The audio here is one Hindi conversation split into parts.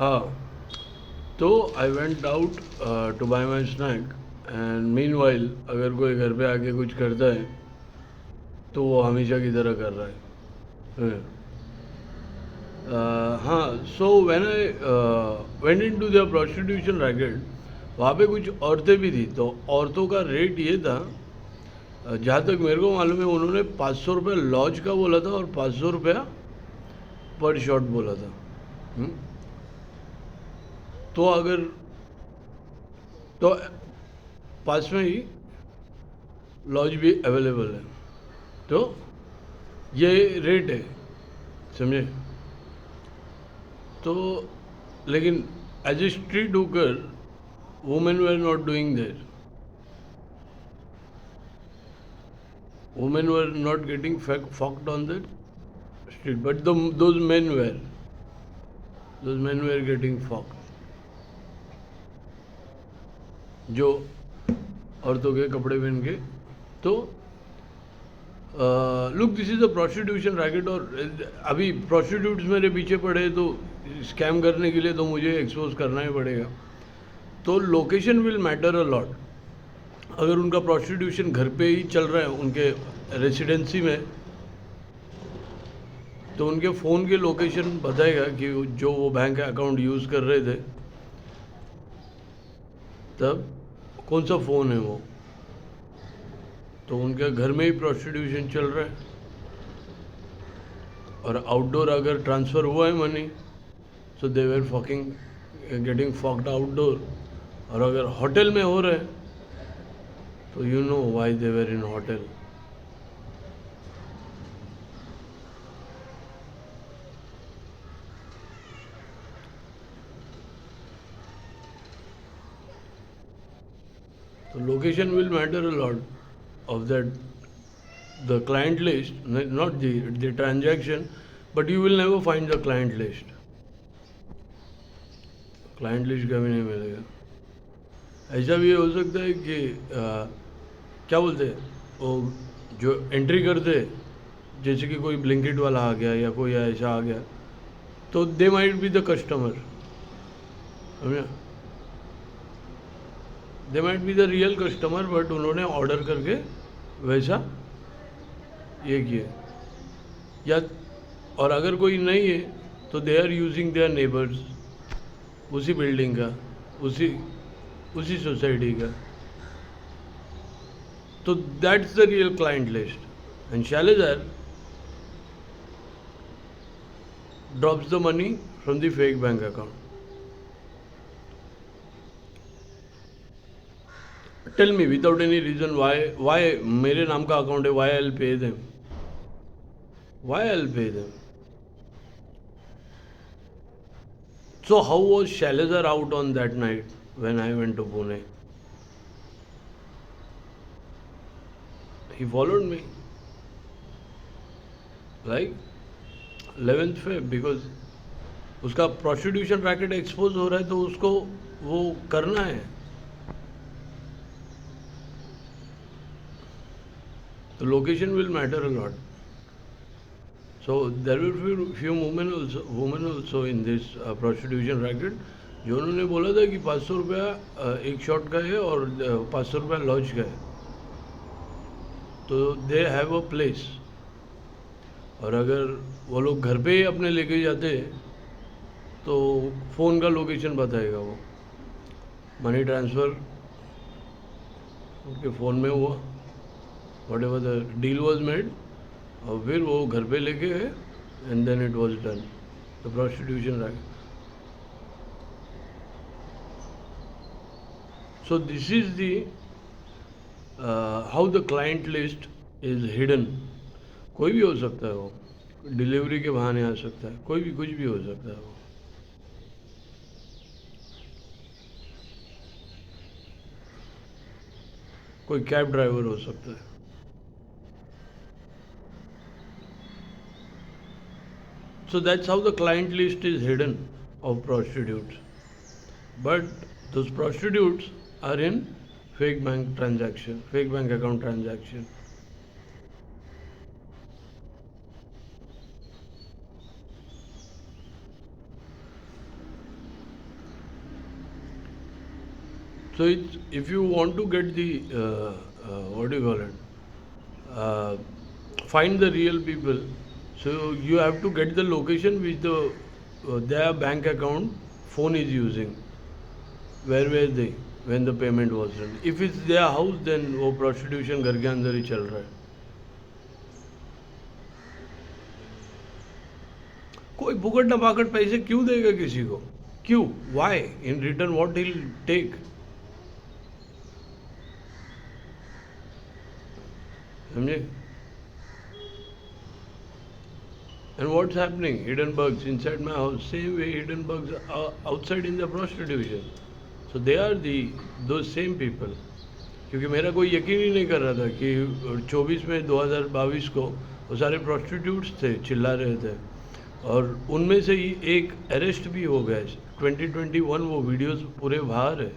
हाँ, तो I went out to buy my snack and meanwhile अगर कोई घर पे आके कुछ करता है तो वो हमेशा की तरह कर रहा है। हाँ, so when I went into the prostitution racket, वहाँ पे कुछ औरतें भी थी। तो औरतों का रेट ये था, जहाँ तक मेरे को मालूम है, उन्होंने 500 रुपये लॉज का बोला था और 500 रुपया पर शॉट बोला था। हम्म? तो अगर तो पास में ही लॉज भी अवेलेबल है, तो ये रेट है, समझे? तो लेकिन as a street hooker women were not doing there, women were not getting fucked on the street, but those men were getting fucked, जो औरतों के कपड़े पहन के। तो look, this is a prostitution racket. और अभी प्रोस्टिट्यूट्स मेरे पीछे पड़े तो स्कैम करने के लिए तो मुझे एक्सपोज करना ही पड़ेगा। तो location will matter a lot. अगर उनका प्रोस्टिट्यूशन घर पे ही चल रहा है, उनके रेसिडेंसी में, तो उनके फ़ोन के लोकेशन बताएगा कि जो वो बैंक अकाउंट यूज़ कर रहे थे तब कौन सा फ़ोन है वो। तो उनके घर में ही प्रोस्टिट्यूशन चल रहा है, और आउटडोर अगर ट्रांसफ़र हुआ है money, so they were fucking getting fucked outdoor. और अगर होटल में हो रहा है तो you know why they were in hotel. So location will matter a lot of that, the client list, not the transaction, but you will never find the client list. Client list कभी नहीं मिलेगा। ऐसा भी हो सकता है कि क्या बोलते हैं वो, जो एंट्री करते, जैसे कि कोई ब्लिंकिट वाला आ गया या कोई ऐसा आ गया, तो they might be the customer, समझा? They might be the real customer, but उन्होंने ऑर्डर करके वैसा ये किया। या और अगर कोई नहीं है तो they are using their neighbours, उसी बिल्डिंग का, उसी उसी सोसाइटी का। तो that's the real client list, and शैलेजर drops the money from the fake bank account. Tell me without any reason why मेरे नाम का अकाउंट है, why I will pay them, why I will pay them. So how was Shailajar out on that night when I went to Pune? He followed me like 11th Feb, because उसका प्रोस्टिट्यूशन रैकेट एक्सपोज हो रहा है तो उसको वो करना है। तो location will matter a lot. So there will be few women also in this prostitution racket, जो उन्होंने बोला था कि 500 रुपया एक शॉट का है और 500 रुपया लॉज का है। तो दे हैव अ प्लेस, और अगर वो लोग घर पे ही अपने लेके जाते तो फ़ोन का लोकेशन बताएगा वो। मनी ट्रांसफ़र उनके फ़ोन में हुआ, whatever the deal was made, और फिर वो घर पे लेके गए, and then it was done the prostitution right. So this is the how the client list is hidden. कोई भी हो सकता है वो, डिलीवरी के बहाने आ सकता है, कोई भी कुछ भी हो सकता है वो। कोई कैब ड्राइवर हो सकता है। So that's how the client list is hidden of prostitutes. But those prostitutes are in fake bank transaction, fake bank account transaction. So it's, if you want to get the what do you call it? Uh, Find the real people. So you have to get the location which their bank account phone is using. Where were they when the payment was done? If it's their house, then वो prostitution घर के अंदर ही चल रहा है. कोई फुकट ना पाकट पैसे क्यों देगा किसी को? क्यों? Why? In return, what he'll take? समझे? And what's happening? Hidden bugs inside my house. Same way hidden bugs are outside in the prostitution. So they are those same people. क्योंकि मेरा कोई यकीन ही नहीं कर रहा था कि 24 में 2022 को वो सारे प्रोस्टिट्यूट्स थे, चिल्ला रहे थे, और उनमें से ही एक अरेस्ट भी हो गया. 2021 वो वीडियोस पूरे बाहर है.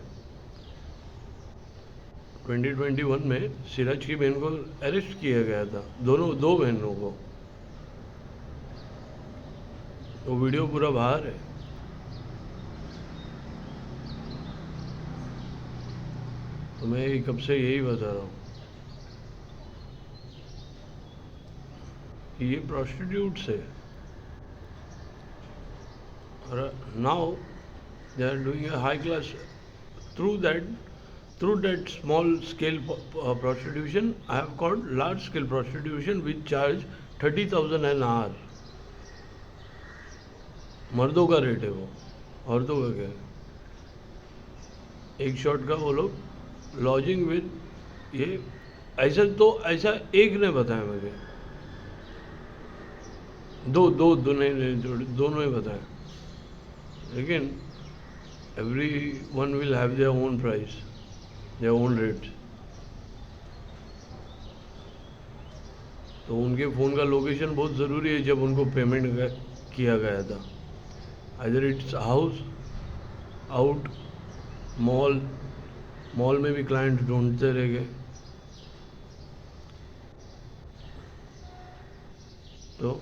2021 में सिराज की बहन को अरेस्ट किया गया था, दो बहनों को. वो वीडियो पूरा बाहर है. तो मैं कब से यही बता रहा हूँ कि ये प्रोस्टिट्यूट्स है. और now they are doing a high class through that small scale prostitution. I have called large scale prostitution which charge 30,000 an hour. मर्दों का रेट है वो, औरतों का क्या है? एक शॉट का वो लोग लॉजिंग विद ये ऐसा एक ने बताया मुझे, दोनों ने बताया. लेकिन every one will have their own price, their own rate. तो उनके फ़ोन का लोकेशन बहुत ज़रूरी है जब उनको पेमेंट किया गया था. Either it's house, out, mall में भी क्लाइंट ढूंढते रह गए. तो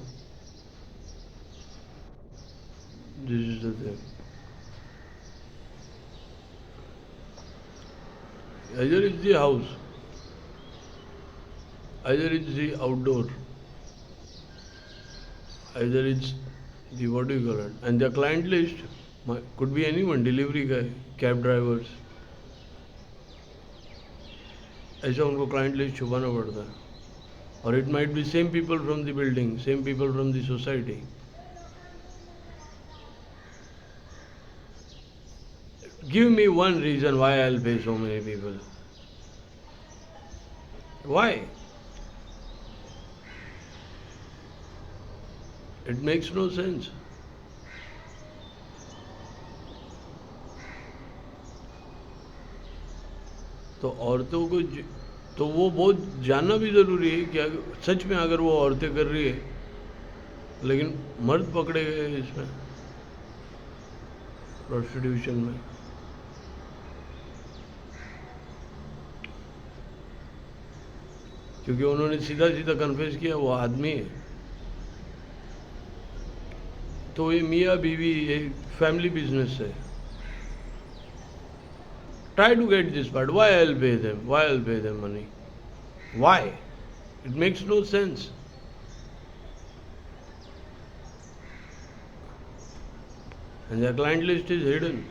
this is the thing. Either it's the house, either it's the outdoor, either it's the what do you call it, and their client list could be anyone, delivery guy, cab drivers. ऐसा उनको client list छुपाना पड़ता है. और it might be same people from the building, same people from the society. Give me one reason why I'll pay so many people. Why? It makes no sense. तो औरतों को तो वो बहुत जानना भी ज़रूरी है कि सच में अगर वो औरतें कर रही है, लेकिन मर्द पकड़े गए इसमें प्रोस्टिट्यूशन में. क्योंकि उन्होंने सीधा कन्फेस किया वो आदमी है. तो ये मियाँ बीवी ये फैमिली बिजनेस है. Try to get this part. Why I'll pay them? Why I'll pay them money? Why? It makes no sense. And their client list is hidden.